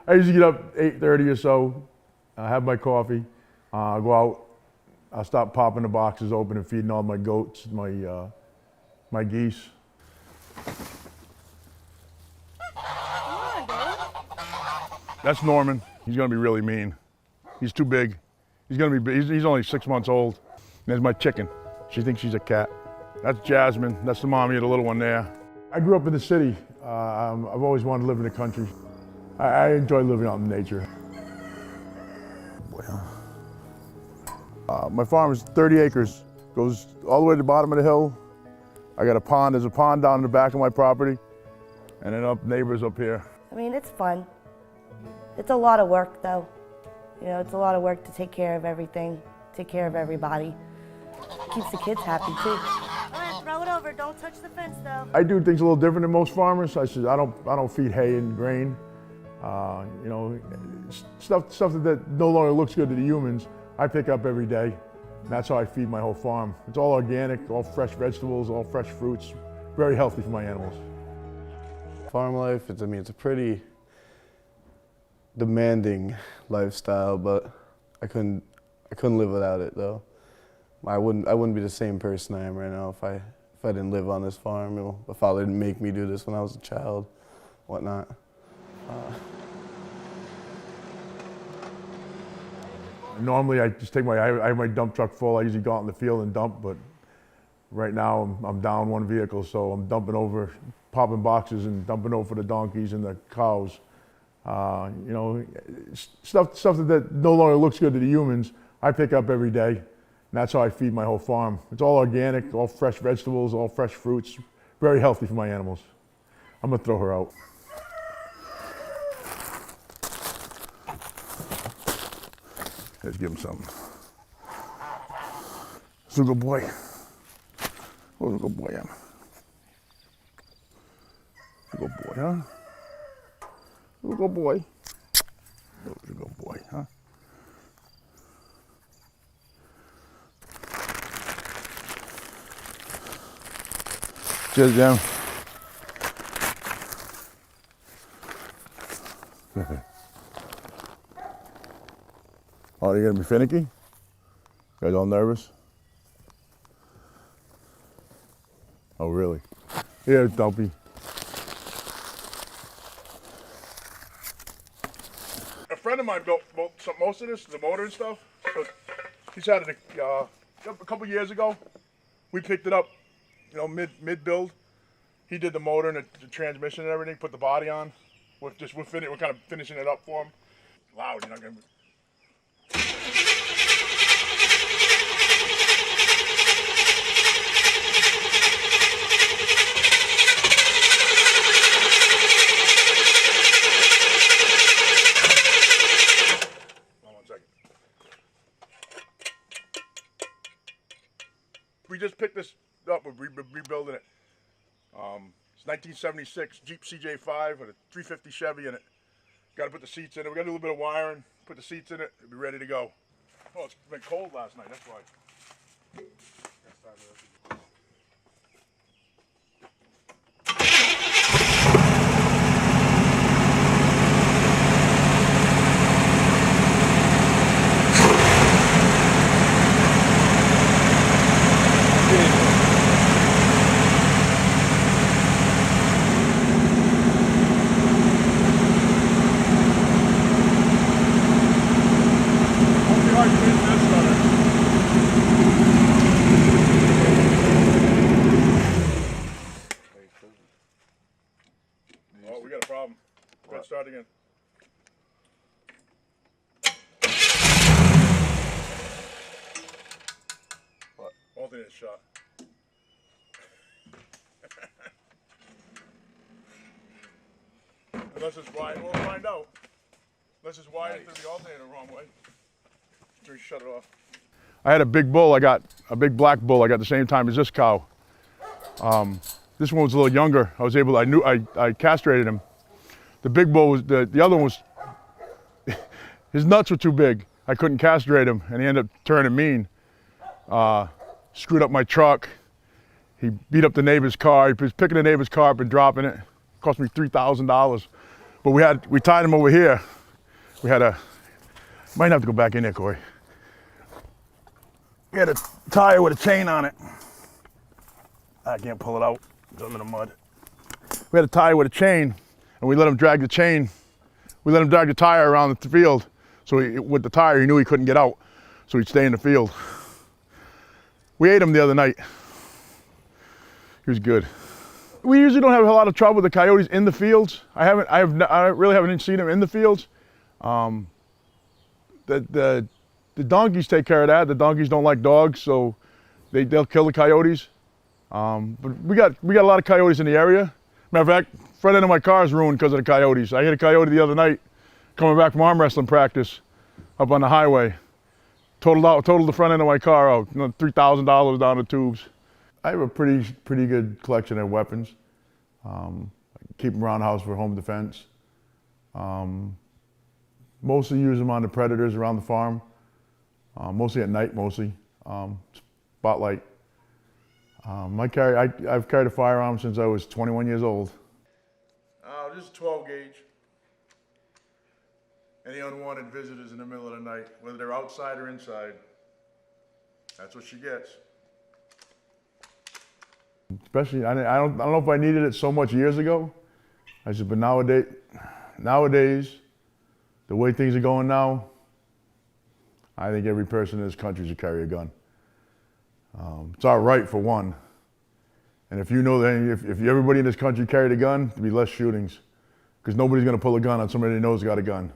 I usually get up 8:30 or so, have my coffee, go out, I'll start popping the boxes open and feeding all my goats, my geese. That's Norman. He's gonna be really mean. He's too big. He's only 6 months old. And there's my chicken. She thinks she's a cat. That's Jasmine. That's the mommy of the little one there. I grew up in the city. I've always wanted to live in the country. I enjoy living out in nature. My farm is 30 acres. Goes all the way to the bottom of the hill. I got a pond. There's a pond down in the back of my property. And then up neighbors up here. I mean, it's fun. It's a lot of work, though. You know, it's a lot of work to take care of everything, take care of everybody. Keeps the kids happy, too. All right, throw it over. Don't touch the fence, though. I do things a little different than most farmers. I don't feed hay and grain. You know, stuff that no longer looks good to the humans, I pick up every day. And that's how I feed my whole farm. It's all organic, all fresh vegetables, all fresh fruits. Very healthy for my animals. Farm life, it's a pretty demanding lifestyle, but I couldn't live without it though. I wouldn't be the same person I am right now if I didn't live on this farm. You know, my father didn't make me do this when I was a child, whatnot. Normally I just take I have my dump truck full. I usually go out in the field and dump, but right now I'm down one vehicle, so I'm dumping over, popping boxes and dumping over for the donkeys and the cows. You know, stuff that no longer looks good to the humans, I pick up every day. And that's how I feed my whole farm. It's all organic, all fresh vegetables, all fresh fruits. Very healthy for my animals. I'm gonna throw her out. Let's give him something. This is a good boy. Oh, a good boy, yeah. A good boy, huh? A good boy. Oh, a good boy, huh? Cheers, Jim. Oh, you're gonna be finicky? You guys all nervous? Oh, really? Here, Dumpy. A friend of mine built most of this, the motor and stuff. So he's had it a couple years ago. We picked it up, you know, mid build. He did the motor and the transmission and everything, put the body on. We're kind of finishing it up for him. Loud, you're not gonna. We just picked this up, we're rebuilding it. It's 1976 Jeep CJ5 with a 350 Chevy in it. Got to put the seats in it. We got to do a little bit of wiring, put the seats in it, it'll be ready to go. Oh, it's been cold last night, that's why. Oh, we got a problem. Let's start again. What? Alternate shot. Unless it's wired, we'll find out. Unless it's wired through the alternator the wrong way. Just shut it off. I had a big bull. I got a big black bull. I got the same time as this cow. This one was a little younger. I castrated him. The big bull was, the other one was, his nuts were too big. I couldn't castrate him and he ended up turning mean. Screwed up my truck. He beat up the neighbor's car. He was picking the neighbor's car up and dropping it. Cost me $3,000. But we tied him over here We had might have to go back in there, Corey. We had a tire with a chain on it. I can't pull it out, it's under the mud. We had a tire with a chain, and we let him drag the chain. We let him drag the tire around the field. So with the tire, he knew he couldn't get out, so he'd stay in the field. We ate him the other night. He was good. We usually don't have a lot of trouble with the coyotes in the fields. I really haven't seen them in the fields. The donkeys take care of that. The donkeys don't like dogs, so they'll kill the coyotes. But we got a lot of coyotes in the area. Matter of fact, front end of my car is ruined because of the coyotes. I hit a coyote the other night coming back from arm wrestling practice up on the highway. Totaled the front end of my car out, $3,000 down the tubes. I have a pretty good collection of weapons. I keep them around the house for home defense. Mostly use them on the predators around the farm. Mostly at night, spotlight. I've carried a firearm since I was 21 years old. This is 12 gauge. Any unwanted visitors in the middle of the night, whether they're outside or inside, that's what she gets. Especially, I don't know if I needed it so much years ago. I said, but nowadays, the way things are going now, I think every person in this country should carry a gun. It's our right, for one. And if you know that if everybody in this country carried a gun, there'd be less shootings. Because nobody's going to pull a gun on somebody that knows got a gun.